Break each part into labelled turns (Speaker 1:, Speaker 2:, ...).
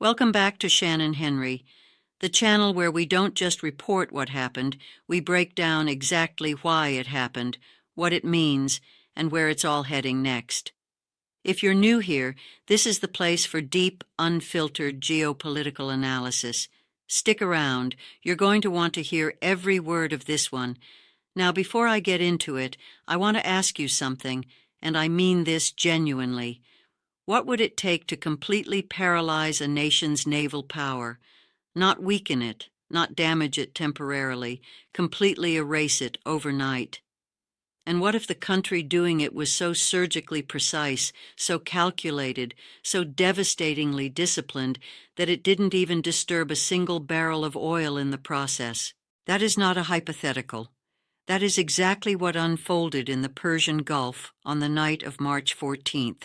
Speaker 1: Welcome back to Shannon Henry, the channel where we don't just report what happened, we break down exactly why it happened, what it means, and where it's all heading next. If you're new here, this is the place for deep, unfiltered geopolitical analysis. Stick around. You're going to want to hear every word of this one. Now, before I get into it, I want to ask you something, and I mean this genuinely. What would it take to completely paralyze a nation's naval power? Not weaken it, not damage it temporarily, completely erase it overnight. And what if the country doing it was so surgically precise, so calculated, so devastatingly disciplined that it didn't even disturb a single barrel of oil in the process? That is not a hypothetical. That is exactly what unfolded in the Persian Gulf on the night of March 14th.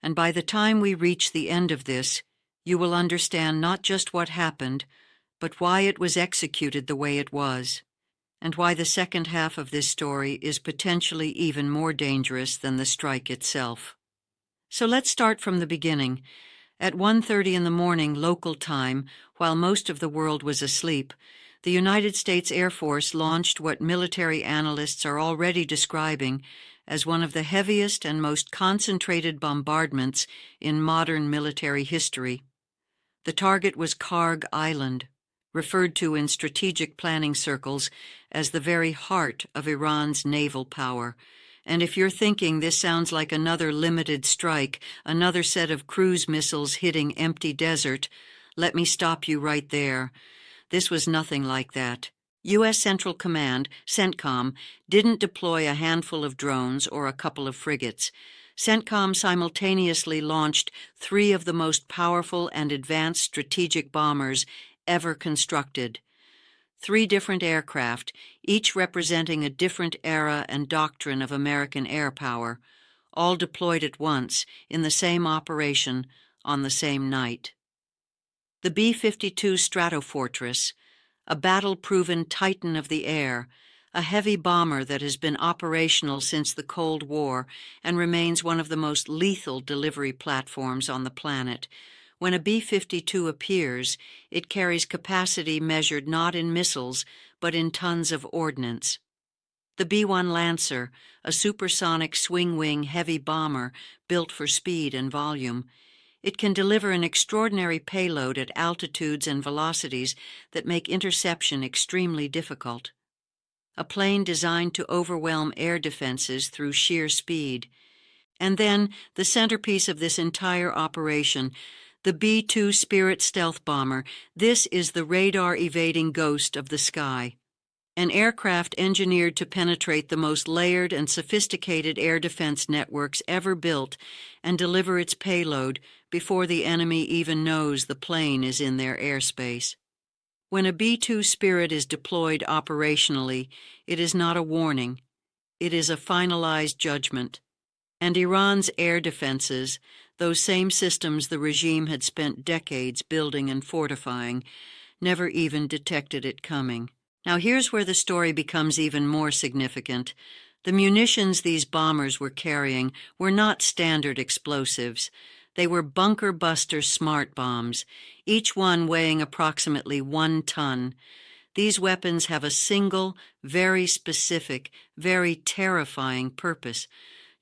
Speaker 1: And by the time we reach the end of this, you will understand not just what happened, but why it was executed the way it was, and why the second half of this story is potentially even more dangerous than the strike itself. So let's start from the beginning. At 1:30 in the morning local time, while most of the world was asleep, the United States Air Force launched what military analysts are already describing as one of the heaviest and most concentrated bombardments in modern military history. The target was Kharg Island, referred to in strategic planning circles as the very heart of Iran's naval power. And if you're thinking this sounds like another limited strike, another set of cruise missiles hitting empty desert, let me stop you right there. This was nothing like that. U.S. Central Command, CENTCOM, didn't deploy a handful of drones or a couple of frigates. CENTCOM simultaneously launched 3 of the most powerful and advanced strategic bombers ever constructed. 3 different aircraft, each representing a different era and doctrine of American air power, all deployed at once in the same operation on the same night. The B-52 Stratofortress, a battle-proven titan of the air, a heavy bomber that has been operational since the Cold War and remains one of the most lethal delivery platforms on the planet. When a B-52 appears, it carries capacity measured not in missiles, but in tons of ordnance. The B-1 Lancer, a supersonic swing-wing heavy bomber built for speed and volume, it can deliver an extraordinary payload at altitudes and velocities that make interception extremely difficult. A plane designed to overwhelm air defenses through sheer speed. And then, the centerpiece of this entire operation, the B-2 Spirit stealth bomber. This is the radar-evading ghost of the sky. An aircraft engineered to penetrate the most layered and sophisticated air defense networks ever built and deliver its payload before the enemy even knows the plane is in their airspace. When a B-2 Spirit is deployed operationally, it is not a warning. It is a finalized judgment. And Iran's air defenses, those same systems the regime had spent decades building and fortifying, never even detected it coming. Now here's where the story becomes even more significant. The munitions these bombers were carrying were not standard explosives. They were bunker-buster smart bombs, each one weighing approximately 1 ton. These weapons have a single, very specific, very terrifying purpose: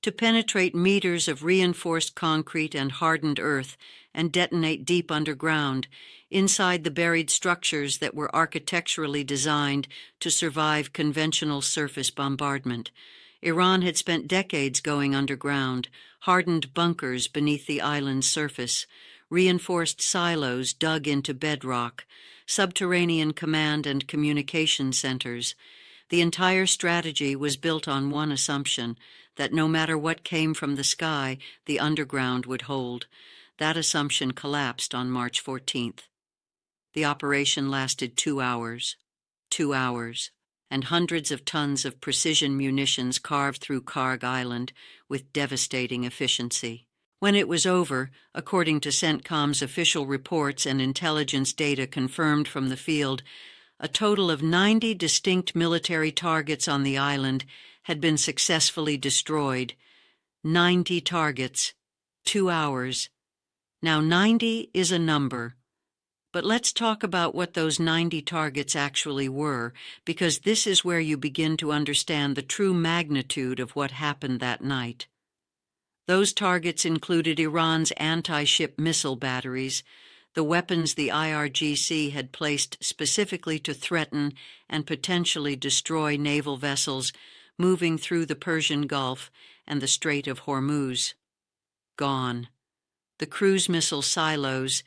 Speaker 1: to penetrate meters of reinforced concrete and hardened earth and detonate deep underground, inside the buried structures that were architecturally designed to survive conventional surface bombardment. Iran had spent decades going underground, hardened bunkers beneath the island's surface, reinforced silos dug into bedrock, subterranean command and communication centers. The entire strategy was built on one assumption, that no matter what came from the sky, the underground would hold. That assumption collapsed on March 14th. The operation lasted 2 hours. 2 hours. And hundreds of tons of precision munitions carved through Kharg Island with devastating efficiency. When it was over, according to CENTCOM's official reports and intelligence data confirmed from the field, a total of 90 distinct military targets on the island had been successfully destroyed. 90 targets. 2 hours. Now, 90 is a number, but let's talk about what those 90 targets actually were, because this is where you begin to understand the true magnitude of what happened that night. Those targets included Iran's anti-ship missile batteries, the weapons the IRGC had placed specifically to threaten and potentially destroy naval vessels moving through the Persian Gulf and the Strait of Hormuz. Gone. The cruise missile silos,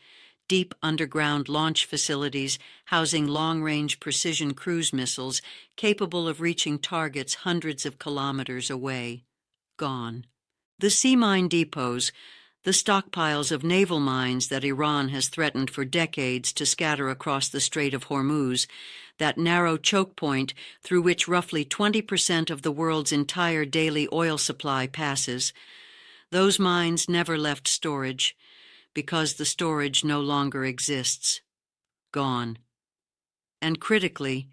Speaker 1: deep underground launch facilities housing long-range precision cruise missiles capable of reaching targets hundreds of kilometers away. Gone. The sea mine depots, the stockpiles of naval mines that Iran has threatened for decades to scatter across the Strait of Hormuz, that narrow choke point through which roughly 20% of the world's entire daily oil supply passes, those mines never left storage because the storage no longer exists. Gone. And critically,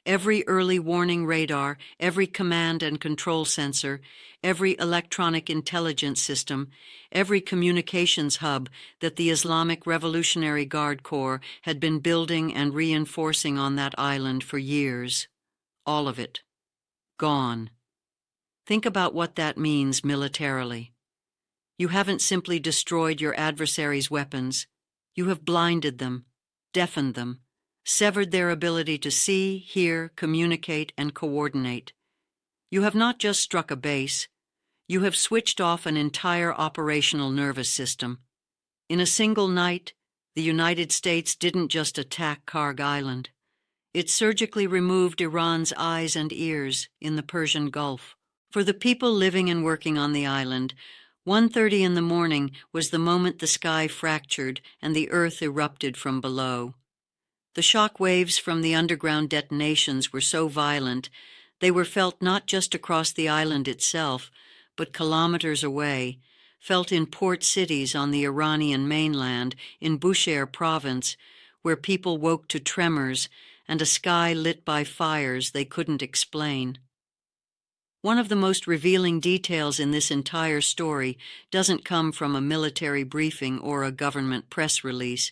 Speaker 1: every early warning radar, every command and control sensor, every electronic intelligence system, every communications hub that the Islamic Revolutionary Guard Corps had been building and reinforcing on that island for years. All of it. Gone. Think about what that means militarily. You haven't simply destroyed your adversary's weapons. You have blinded them, deafened them, severed their ability to see, hear, communicate, and coordinate. You have not just struck a base. You have switched off an entire operational nervous system. In a single night, the United States didn't just attack Kharg Island. It surgically removed Iran's eyes and ears in the Persian Gulf. For the people living and working on the island, 1:30 in the morning was the moment the sky fractured and the earth erupted from below. The shock waves from the underground detonations were so violent, they were felt not just across the island itself, but kilometers away, felt in port cities on the Iranian mainland, in Bushehr province, where people woke to tremors and a sky lit by fires they couldn't explain. One of the most revealing details in this entire story doesn't come from a military briefing or a government press release.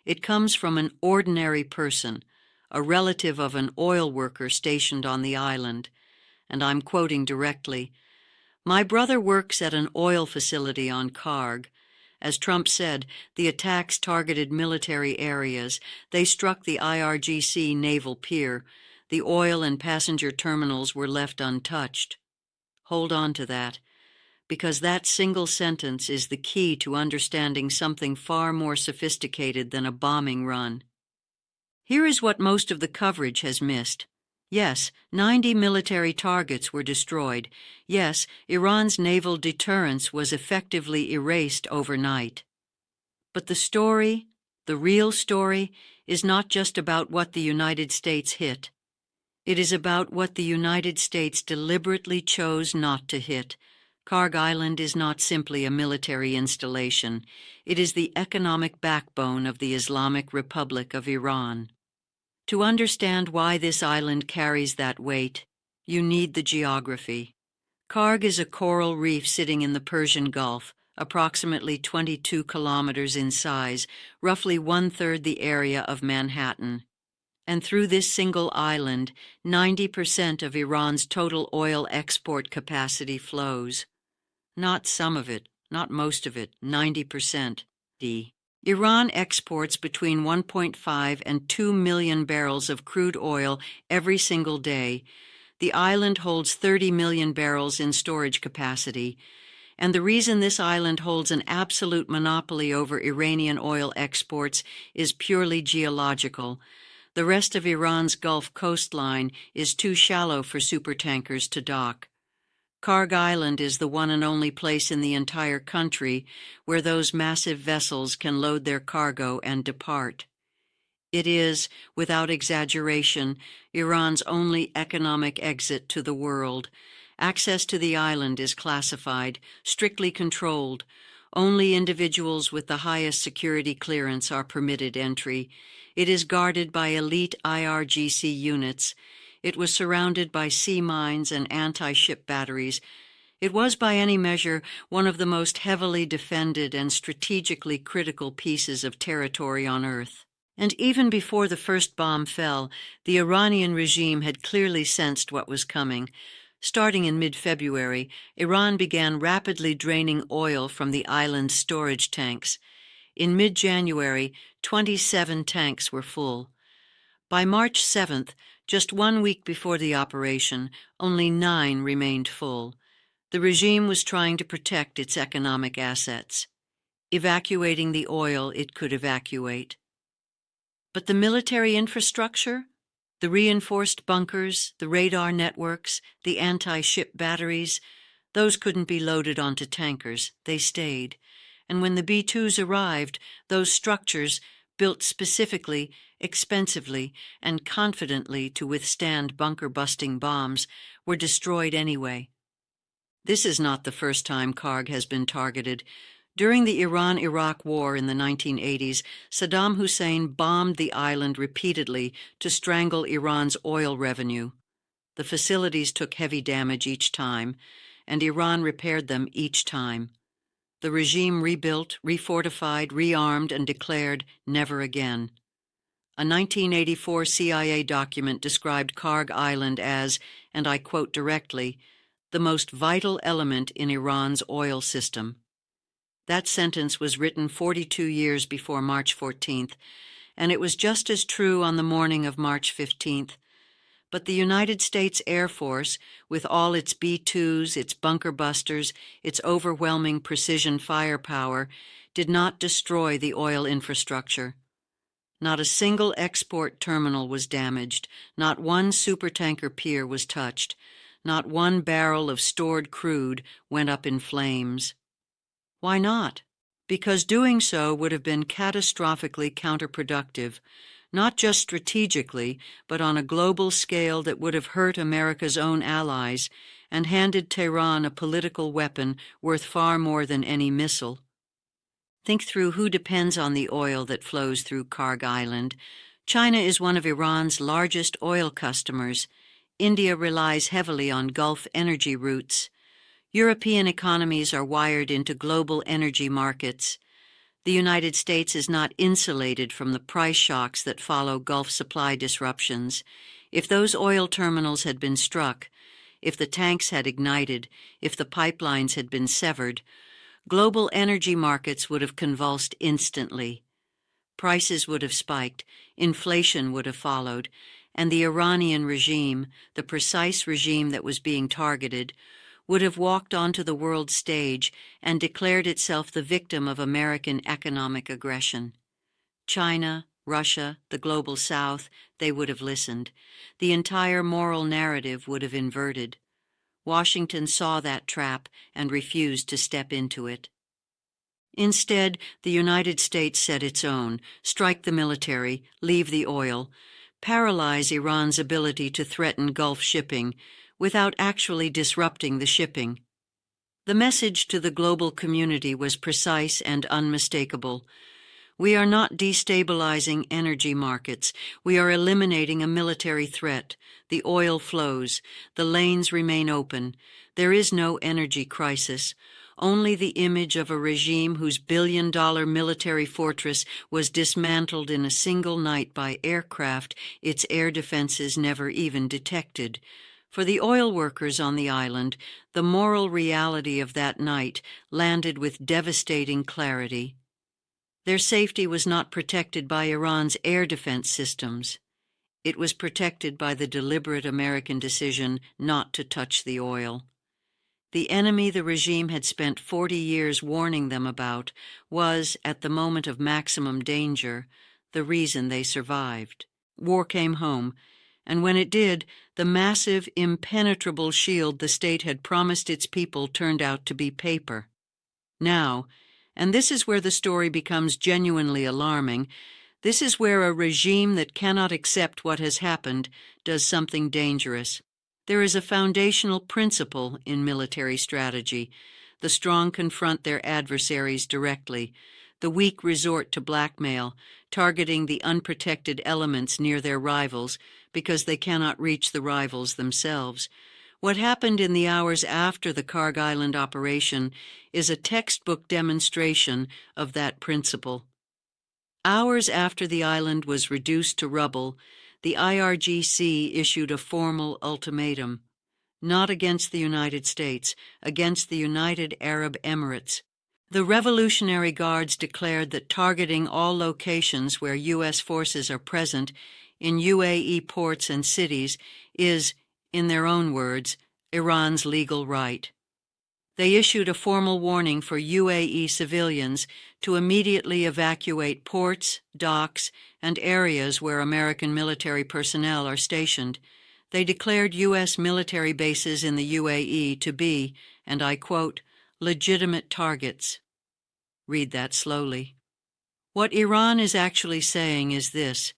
Speaker 1: It comes from an ordinary person, a relative of an oil worker stationed on the island, and I'm quoting directly, "My brother works at an oil facility on Kharg. As Trump said, the attacks targeted military areas. They struck the IRGC naval pier. The oil and passenger terminals were left untouched." Hold on to that, because that single sentence is the key to understanding something far more sophisticated than a bombing run. Here is what most of the coverage has missed. Yes, 90 military targets were destroyed. Yes, Iran's naval deterrence was effectively erased overnight. But the story, the real story, is not just about what the United States hit. It is about what the United States deliberately chose not to hit. Kharg Island is not simply a military installation. It is the economic backbone of the Islamic Republic of Iran. To understand why this island carries that weight, you need the geography. Kharg is a coral reef sitting in the Persian Gulf, approximately 22 kilometers in size, roughly one-third the area of Manhattan. And through this single island, 90% of Iran's total oil export capacity flows. Not some of it, not most of it, 90%. Iran exports between 1.5 and 2 million barrels of crude oil every single day. The island holds 30 million barrels in storage capacity. And the reason this island holds an absolute monopoly over Iranian oil exports is purely geological. The rest of Iran's Gulf coastline is too shallow for supertankers to dock. Kharg Island is the one and only place in the entire country where those massive vessels can load their cargo and depart. It is, without exaggeration, Iran's only economic exit to the world. Access to the island is classified, strictly controlled. Only individuals with the highest security clearance are permitted entry. It is guarded by elite IRGC units. It was surrounded by sea mines and anti-ship batteries. It was by any measure one of the most heavily defended and strategically critical pieces of territory on Earth. And even before the first bomb fell, the Iranian regime had clearly sensed what was coming. Starting in mid-February, Iran began rapidly draining oil from the island's storage tanks. In mid-January, 27 tanks were full. By March 7th, just 1 week before the operation, only 9 remained full. The regime was trying to protect its economic assets, evacuating the oil it could evacuate. But the military infrastructure, the reinforced bunkers, the radar networks, the anti-ship batteries, those couldn't be loaded onto tankers. They stayed. And when the B-2s arrived, those structures, built specifically, expensively, and confidently to withstand bunker-busting bombs, were destroyed anyway. This is not the first time Kharg has been targeted. During the Iran-Iraq War in the 1980s, Saddam Hussein bombed the island repeatedly to strangle Iran's oil revenue. The facilities took heavy damage each time, and Iran repaired them each time. The regime rebuilt, refortified, rearmed, and declared never again. A 1984 CIA document described Kharg Island as, and I quote directly, the most vital element in Iran's oil system. That sentence was written 42 years before March 14th, and it was just as true on the morning of March 15th. But the United States Air Force, with all its B-2s, its bunker busters, its overwhelming precision firepower, did not destroy the oil infrastructure. Not a single export terminal was damaged, not one supertanker pier was touched, not one barrel of stored crude went up in flames. Why not? Because doing so would have been catastrophically counterproductive, not just strategically, but on a global scale that would have hurt America's own allies and handed Tehran a political weapon worth far more than any missile. Think through who depends on the oil that flows through Kharg Island. China is one of Iran's largest oil customers. India relies heavily on Gulf energy routes. European economies are wired into global energy markets. The United States is not insulated from the price shocks that follow Gulf supply disruptions. If those oil terminals had been struck, if the tanks had ignited, if the pipelines had been severed, global energy markets would have convulsed instantly. Prices would have spiked, inflation would have followed, and the Iranian regime, the precise regime that was being targeted, would have walked onto the world stage and declared itself the victim of American economic aggression. China, Russia, the global South, they would have listened. The entire moral narrative would have inverted. Washington saw that trap and refused to step into it. Instead, the United States set its own: strike the military, leave the oil, paralyze Iran's ability to threaten Gulf shipping, without actually disrupting the shipping. The message to the global community was precise and unmistakable. We are not destabilizing energy markets. We are eliminating a military threat. The oil flows. The lanes remain open. There is no energy crisis. Only the image of a regime whose billion-dollar military fortress was dismantled in a single night by aircraft its air defenses never even detected. For the oil workers on the island, the moral reality of that night landed with devastating clarity. Their safety was not protected by Iran's air defense systems. It was protected by the deliberate American decision not to touch the oil. The enemy the regime had spent 40 years warning them about was, at the moment of maximum danger, the reason they survived. War came home, and when it did, the massive, impenetrable shield the state had promised its people turned out to be paper. Now, and this is where the story becomes genuinely alarming, this is where a regime that cannot accept what has happened does something dangerous. There is a foundational principle in military strategy. The strong confront their adversaries directly. The weak resort to blackmail, targeting the unprotected elements near their rivals because they cannot reach the rivals themselves. What happened in the hours after the Kharg Island operation is a textbook demonstration of that principle. Hours after the island was reduced to rubble, the IRGC issued a formal ultimatum, not against the United States, against the United Arab Emirates. The Revolutionary Guards declared that targeting all locations where U.S. forces are present in UAE ports and cities is, in their own words, Iran's legal right. They issued a formal warning for UAE civilians to immediately evacuate ports, docks, and areas where American military personnel are stationed. They declared U.S. military bases in the UAE to be, and I quote, legitimate targets. Read that slowly. What Iran is actually saying is this: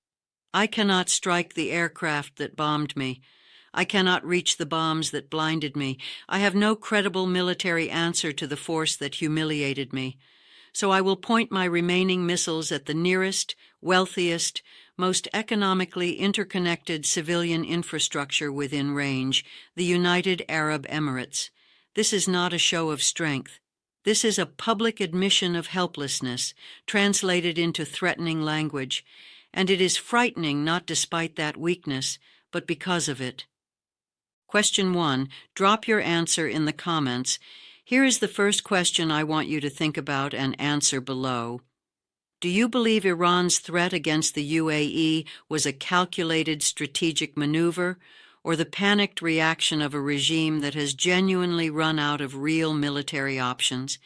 Speaker 1: I cannot strike the aircraft that bombed me. I cannot reach the bombs that blinded me. I have no credible military answer to the force that humiliated me. So I will point my remaining missiles at the nearest, wealthiest, most economically interconnected civilian infrastructure within range, the United Arab Emirates. This is not a show of strength. This is a public admission of helplessness, translated into threatening language, and it is frightening not despite that weakness, but because of it. Question 1. Drop your answer in the comments. Here is the first question I want you to think about and answer below. Do you believe Iran's threat against the UAE was a calculated strategic maneuver, or the panicked reaction of a regime that has genuinely run out of real military options?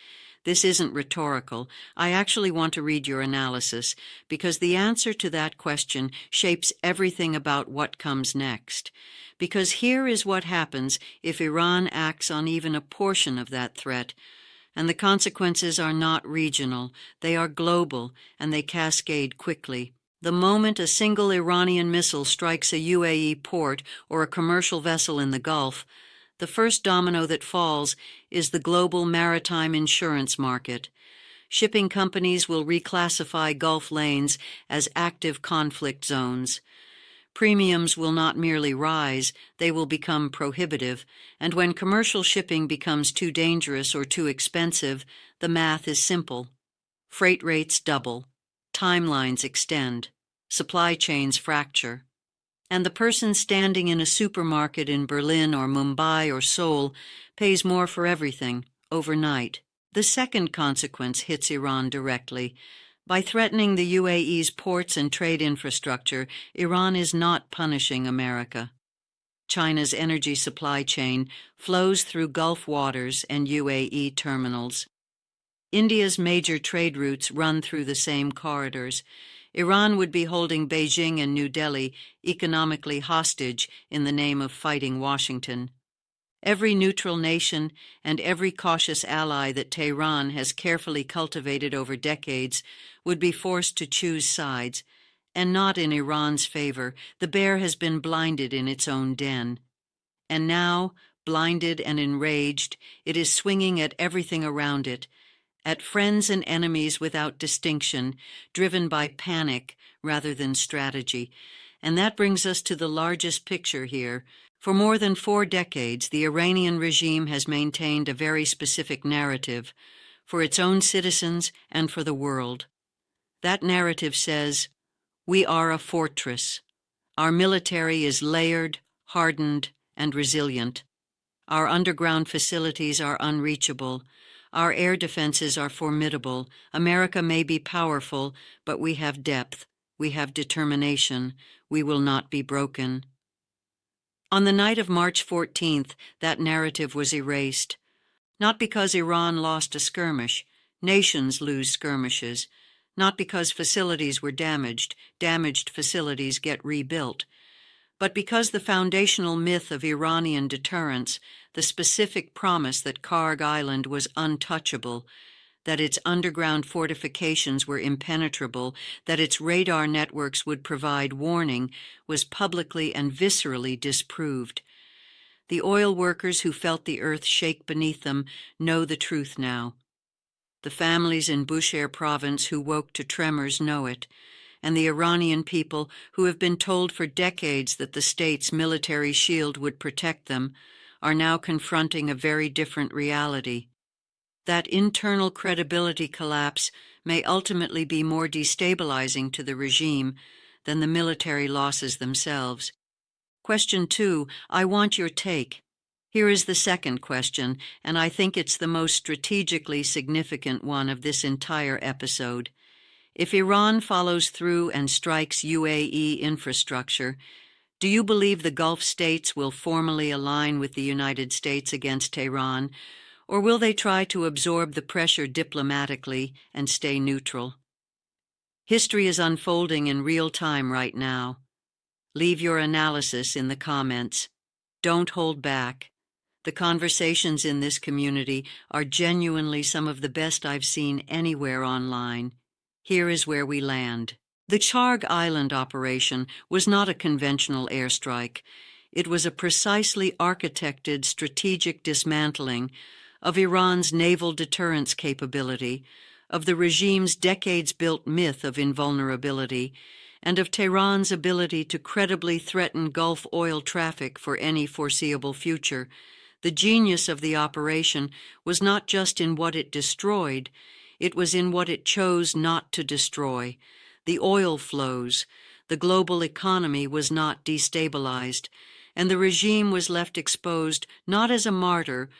Speaker 1: This isn't rhetorical. I actually want to read your analysis, because the answer to that question shapes everything about what comes next. Because here is what happens if Iran acts on even a portion of that threat. And the consequences are not regional, they are global, and they cascade quickly. The moment a single Iranian missile strikes a UAE port or a commercial vessel in the Gulf, the first domino that falls is the global maritime insurance market. Shipping companies will reclassify Gulf lanes as active conflict zones. Premiums will not merely rise, they will become prohibitive, and when commercial shipping becomes too dangerous or too expensive, the math is simple. Freight rates double, timelines extend, supply chains fracture, and the person standing in a supermarket in Berlin or Mumbai or Seoul pays more for everything, overnight. The second consequence hits Iran directly. By threatening the UAE's ports and trade infrastructure, Iran is not punishing America. China's energy supply chain flows through Gulf waters and UAE terminals. India's major trade routes run through the same corridors. Iran would be holding Beijing and New Delhi economically hostage in the name of fighting Washington. Every neutral nation and every cautious ally that Tehran has carefully cultivated over decades would be forced to choose sides, and not in Iran's favor. The bear has been blinded in its own den. And now, blinded and enraged, it is swinging at everything around it, at friends and enemies without distinction, driven by panic rather than strategy. And that brings us to the largest picture here. For more than 4 decades, the Iranian regime has maintained a very specific narrative for its own citizens and for the world. That narrative says, "We are a fortress. Our military is layered, hardened, and resilient. Our underground facilities are unreachable. Our air defenses are formidable. America may be powerful, but we have depth. We have determination. We will not be broken." On the night of March 14th, that narrative was erased. Not because Iran lost a skirmish. Nations lose skirmishes. Not because facilities were damaged. Damaged facilities get rebuilt. But because the foundational myth of Iranian deterrence, the specific promise that Kharg Island was untouchable, that its underground fortifications were impenetrable, that its radar networks would provide warning, was publicly and viscerally disproved. The oil workers who felt the earth shake beneath them know the truth now. The families in Bushehr province who woke to tremors know it, and the Iranian people who have been told for decades that the state's military shield would protect them are now confronting a very different reality. That internal credibility collapse may ultimately be more destabilizing to the regime than the military losses themselves. Question 2, I want your take. Here is the second question, and I think it's the most strategically significant one of this entire episode. If Iran follows through and strikes UAE infrastructure, do you believe the Gulf states will formally align with the United States against Tehran, or will they try to absorb the pressure diplomatically and stay neutral? History is unfolding in real time right now. Leave your analysis in the comments. Don't hold back. The conversations in this community are genuinely some of the best I've seen anywhere online. Here is where we land. The Kharg Island operation was not a conventional airstrike. It was a precisely architected strategic dismantling of Iran's naval deterrence capability, of the regime's decades-built myth of invulnerability, and of Tehran's ability to credibly threaten Gulf oil traffic for any foreseeable future. The genius of the operation was not just in what it destroyed, it was in what it chose not to destroy. The oil flows, the global economy was not destabilized, and the regime was left exposed not as a martyr,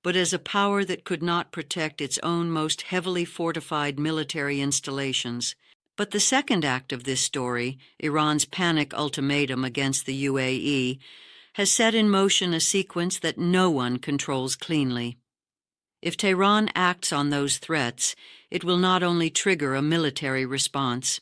Speaker 1: but as a power that could not protect its own most heavily fortified military installations. But the second act of this story, Iran's panic ultimatum against the UAE, has set in motion a sequence that no one controls cleanly. If Tehran acts on those threats, it will not only trigger a military response,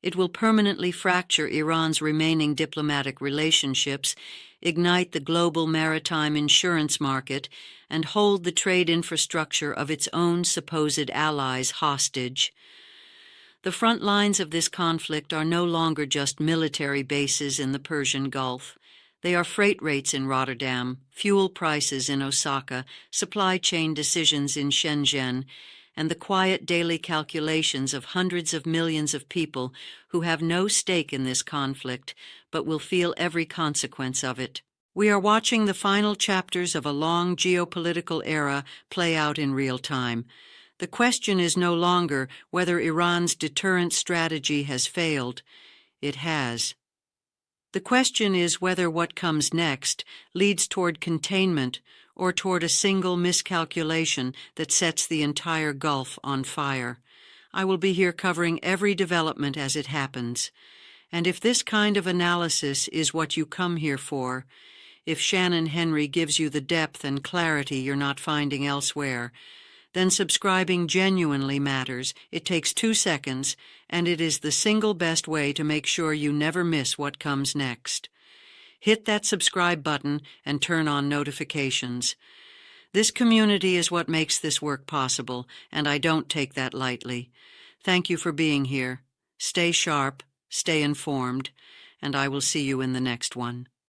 Speaker 1: it will permanently fracture Iran's remaining diplomatic relationships, ignite the global maritime insurance market, and hold the trade infrastructure of its own supposed allies hostage. The front lines of this conflict are no longer just military bases in the Persian Gulf. They are freight rates in Rotterdam, fuel prices in Osaka, supply chain decisions in Shenzhen, and the quiet daily calculations of hundreds of millions of people who have no stake in this conflict but will feel every consequence of it. We are watching the final chapters of a long geopolitical era play out in real time. The question is no longer whether Iran's deterrent strategy has failed. It has. The question is whether what comes next leads toward containment or toward a single miscalculation that sets the entire Gulf on fire. I will be here covering every development as it happens. And if this kind of analysis is what you come here for, if Shannon Henry gives you the depth and clarity you're not finding elsewhere, then subscribing genuinely matters. It takes 2 seconds, and it is the single best way to make sure you never miss what comes next. Hit that subscribe button and turn on notifications. This community is what makes this work possible, and I don't take that lightly. Thank you for being here. Stay sharp, stay informed, and I will see you in the next one.